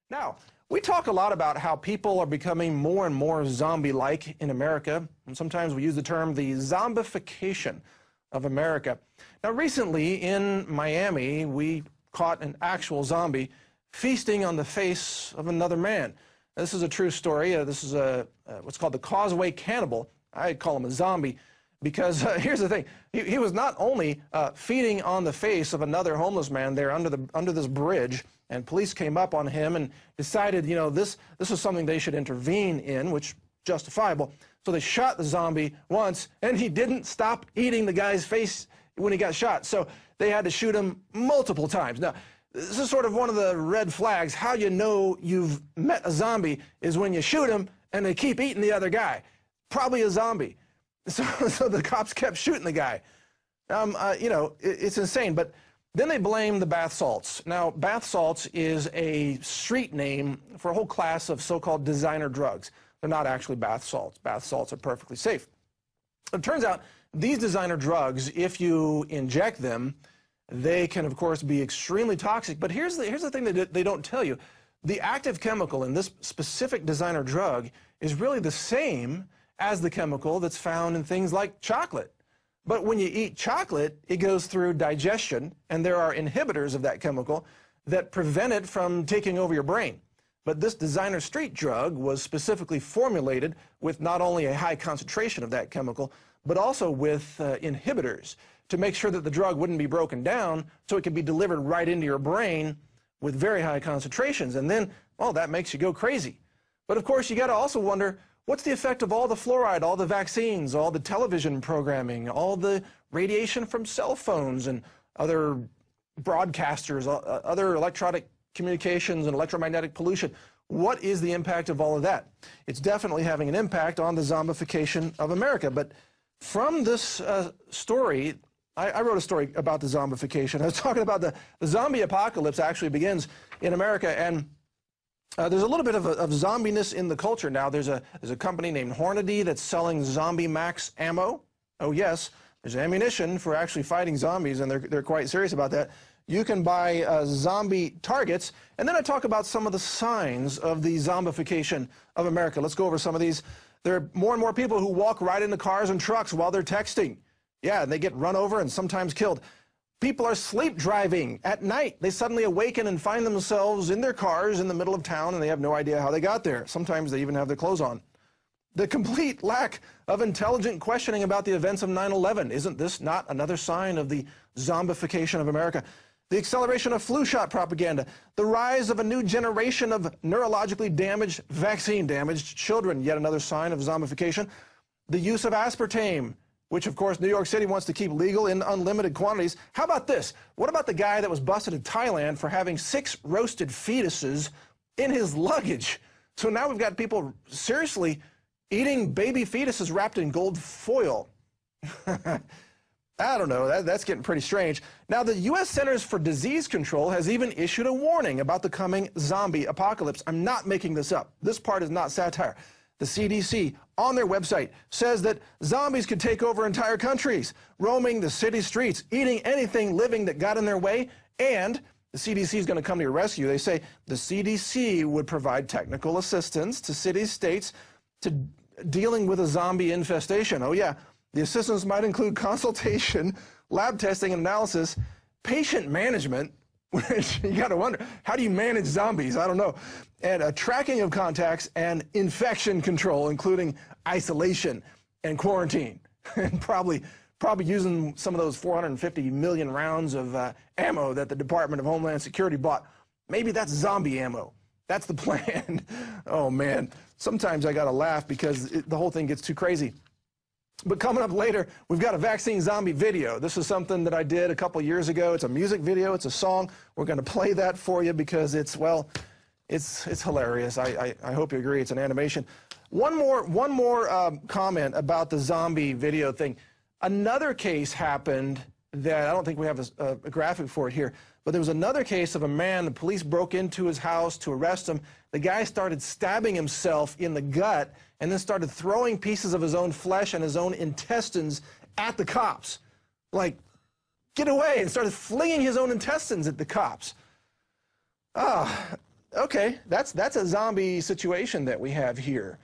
Now, we talk a lot about how people are becoming more and more zombie-like in America, and sometimes we use the term the zombification of America. Now, recently in Miami, we caught an actual zombie feasting on the face of another man. Now, this is a true story. This is what's called the Causeway Cannibal. I call him a zombie because here's the thing. He was not only feeding on the face of another homeless man there under this bridge, and police came up on him and decided, you know, this was something they should intervene in, which justifiable. So they shot the zombie once, and he didn't stop eating the guy's face when he got shot. So they had to shoot him multiple times. Now, this is sort of one of the red flags. How you know you've met a zombie is when you shoot him and they keep eating the other guy. Probably a zombie. So the cops kept shooting the guy. You know, it's insane. But then they blame the bath salts. Now, bath salts is a street name for a whole class of so-called designer drugs. They're not actually bath salts. Bath salts are perfectly safe. It turns out these designer drugs, if you inject them, they can, of course, be extremely toxic. But here's the thing that they don't tell you. The active chemical in this specific designer drug is really the same as the chemical that's found in things like chocolate. But when you eat chocolate, it goes through digestion, and there are inhibitors of that chemical that prevent it from taking over your brain. But this designer street drug was specifically formulated with not only a high concentration of that chemical, but also with inhibitors to make sure that the drug wouldn't be broken down so it could be delivered right into your brain with very high concentrations. And then, well, that makes you go crazy. But of course, you got to also wonder, what's the effect of all the fluoride, all the vaccines, all the television programming, all the radiation from cell phones and other broadcasters, other electronic communications and electromagnetic pollution? What is the impact of all of that? It's definitely having an impact on the zombification of America. But from this story, I wrote a story about the zombification. I was talking about the zombie apocalypse actually begins in America, and there's a little bit of zombiness in the culture now. There's a company named Hornady that's selling Zombie Max ammo. Oh yes, there's ammunition for actually fighting zombies, and they're quite serious about that. You can buy zombie targets, and then I talk about some of the signs of the zombification of America. Let's go over some of these. There are more and more people who walk right into cars and trucks while they're texting. Yeah, and they get run over and sometimes killed. People are sleep driving at night. They suddenly awaken and find themselves in their cars in the middle of town, and they have no idea how they got there. Sometimes they even have their clothes on. The complete lack of intelligent questioning about the events of 9/11. Isn't this not another sign of the zombification of America? The acceleration of flu shot propaganda. The rise of a new generation of neurologically damaged, vaccine-damaged children. Yet another sign of zombification. The use of aspartame, which, of course, New York City wants to keep legal in unlimited quantities. How about this? What about the guy that was busted in Thailand for having 6 roasted fetuses in his luggage? So now we've got people seriously eating baby fetuses wrapped in gold foil. I don't know. That's getting pretty strange. Now, the U.S. Centers for Disease Control has even issued a warning about the coming zombie apocalypse. I'm not making this up. This part is not satire. The CDC, on their website, says that zombies could take over entire countries, roaming the city streets, eating anything living that got in their way, and the CDC is going to come to your rescue. They say the CDC would provide technical assistance to cities, states, to dealing with a zombie infestation. Oh, yeah. The assistance might include consultation, lab testing and analysis, patient management, which you got to wonder, how do you manage zombies? I don't know. And a tracking of contacts and infection control, including isolation and quarantine. And probably using some of those 450 million rounds of ammo that the Department of Homeland Security bought. Maybe that's zombie ammo. That's the plan. Oh, man. Sometimes I got to laugh because the whole thing gets too crazy. But coming up later, we've got a vaccine zombie video. This is something that I did a couple years ago. It's a music video. It's a song. We're going to play that for you because it's, well, it's hilarious. I hope you agree. It's an animation. One more comment about the zombie video thing. Another case happened that I don't think we have a graphic for it here, but there was another case of a man, the police broke into his house to arrest him. The guy started stabbing himself in the gut and then started throwing pieces of his own flesh and his own intestines at the cops. Like, get away, and started flinging his own intestines at the cops. okay, that's a zombie situation that we have here.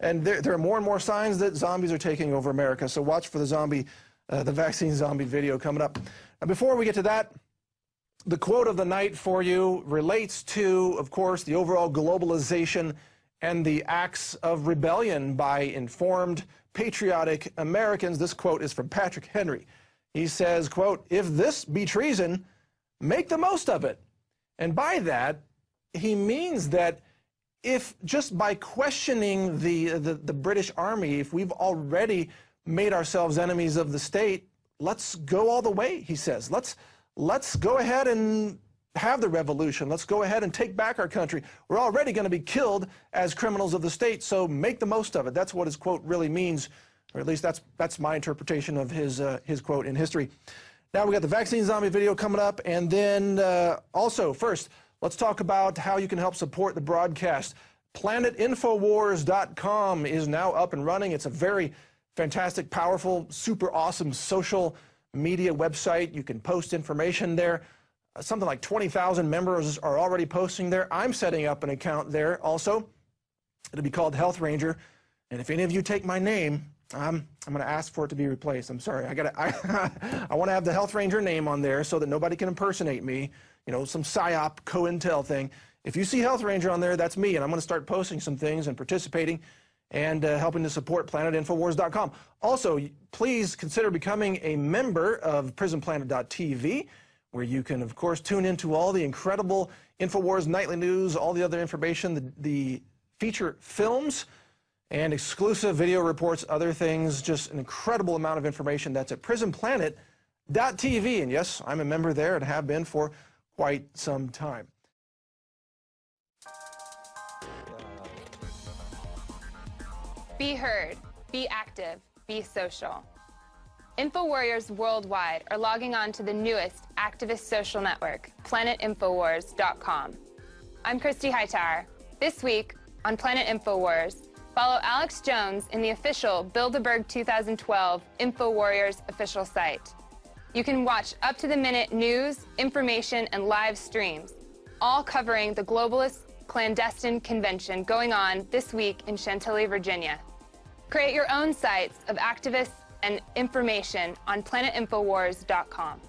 and there are more and more signs that zombies are taking over America. So watch for the vaccine zombie video coming up. Now, before we get to that, the quote of the night for you relates to, of course, the overall globalization and the acts of rebellion by informed, patriotic Americans. This quote is from Patrick Henry. He says, quote, "If this be treason, make the most of it." And by that, he means that if just by questioning the British Army, if we've already made ourselves enemies of the state, let's go all the way, he says. Let's go ahead and have the revolution. Let's go ahead and take back our country. We're already going to be killed as criminals of the state, so make the most of it. That's what his quote really means, or at least that's my interpretation of his quote in history. Now we got the vaccine zombie video coming up, and then also, first, let's talk about how you can help support the broadcast. PlanetInfowars.com is now up and running. It's a very fantastic, powerful, super awesome social media website. You can post information there. Something like 20,000 members are already posting there. I'm setting up an account there also. It'll be called Health Ranger. And if any of you take my name, I'm going to ask for it to be replaced. I'm sorry. I want to have the Health Ranger name on there so that nobody can impersonate me. You know, some PSYOP, COINTEL thing. If you see Health Ranger on there, that's me, and I'm going to start posting some things and participating and helping to support PlanetInfowars.com. Also, please consider becoming a member of PrisonPlanet.tv, where you can, of course, tune into all the incredible Infowars nightly news, all the other information, the feature films, and exclusive video reports, other things, just an incredible amount of information. That's at PrisonPlanet.tv. And yes, I'm a member there and have been for quite some time. Be heard, be active, be social. InfoWarriors worldwide are logging on to the newest activist social network, PlanetInfowars.com. I'm Christy Hightower. This week on Planet Infowars, follow Alex Jones in the official Bilderberg 2012 InfoWarriors official site. You can watch up-to-the-minute news, information, and live streams, all covering the globalist clandestine convention going on this week in Chantilly, Virginia. Create your own sites of activists and information on PlanetInfowars.com.